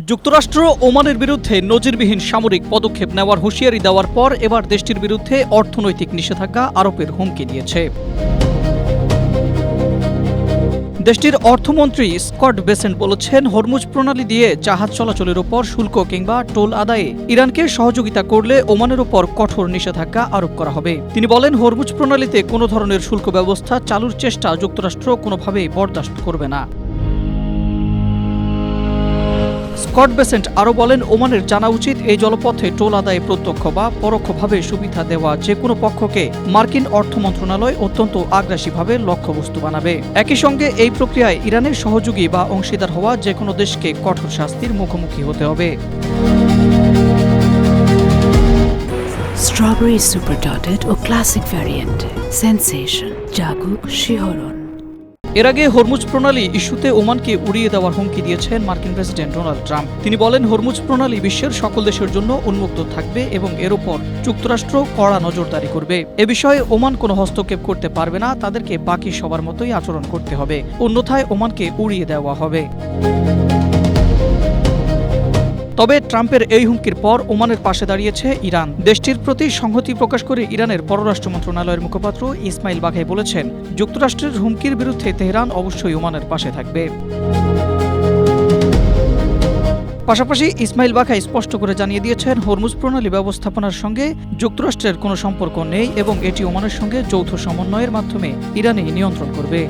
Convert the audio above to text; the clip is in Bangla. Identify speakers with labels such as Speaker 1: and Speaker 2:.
Speaker 1: যুক্তরাষ্ট্র ওমানের বিরুদ্ধে নজিরবিহীন সামরিক পদক্ষেপ নেওয়ার হুঁশিয়ারি দেওয়ার পর এবার দেশটির বিরুদ্ধে অর্থনৈতিক নিষেধাজ্ঞা আরোপের হুমকি দিয়েছে। দেশটির অর্থমন্ত্রী স্কট বেসেন্ট বলেছেন, হরমুজ প্রণালী দিয়ে জাহাজ চলাচলের উপর শুল্ক কিংবা টোল আদায়ে ইরানকে সহযোগিতা করলে ওমানের উপর কঠোর নিষেধাজ্ঞা আরোপ করা হবে। তিনি বলেন, হরমুজ প্রণালীতে কোনো ধরনের শুল্ক ব্যবস্থা চালুর চেষ্টা যুক্তরাষ্ট্র কোনোভাবেই বরদাস্ত করবে না। স্কট বেসেন্ট আরও বলেন, ওমানের জানা উচিত এই জলপথে টোল আদায়ে প্রত্যক্ষ বা পরোক্ষভাবে সুবিধা দেওয়া যে কোনো পক্ষকে মার্কিন অর্থ মন্ত্রণালয় অত্যন্ত আগ্রাসীভাবে লক্ষ্যবস্তু বানাবে। একই সঙ্গে এই প্রক্রিয়ায় ইরানের সহযোগী বা অংশীদার হওয়া যে কোনো দেশকে কঠোর শাস্তির মুখোমুখি হতে হবে।
Speaker 2: স্ট্রবেরি সুপার ডটেড ও ক্লাসিক ভ্যারিয়েন্টে সেনসেশন জাগুক শিহরণ।
Speaker 1: এর আগে হরমুজ প্রণালী ইস্যুতে ওমানকে উড়িয়ে দেওয়ার হুমকি দিয়েছেন মার্কিন প্রেসিডেন্ট ডোনাল্ড ট্রাম্প। তিনি বলেন, হরমুজ প্রণালী বিশ্বের সকল দেশের জন্য উন্মুক্ত থাকবে এবং এর উপর যুক্তরাষ্ট্র কড়া নজরদারি করবে। এ বিষয়ে ওমান কোনো হস্তক্ষেপ করতে পারবে না, তাদেরকে বাকি সবার মতোই আচরণ করতে হবে, অন্যথায় ওমানকে উড়িয়ে দেওয়া হবে। তবে ট্রাম্পের এই হুমকির পর ওমানের পাশে দাঁড়িয়েছে ইরান। দেশটির প্রতি সংহতি প্রকাশ করে ইরানের পররাষ্ট্র মন্ত্রণালয়ের মুখপাত্র ইসমাইল বাঘাই বলেছেন, যুক্তরাষ্ট্রের হুমকির বিরুদ্ধে তেহরান অবশ্যই ওমানের পাশে থাকবে। পাশাপাশি ইসমাইল বাঘাই স্পষ্ট করে জানিয়ে দিয়েছেন, হরমুজ প্রণালী ব্যবস্থাপনার সঙ্গে যুক্তরাষ্ট্রের কোনো সম্পর্ক নেই এবং এটি ওমানের সঙ্গে যৌথ সমন্বয়ের মাধ্যমে ইরানই নিয়ন্ত্রণ করবে।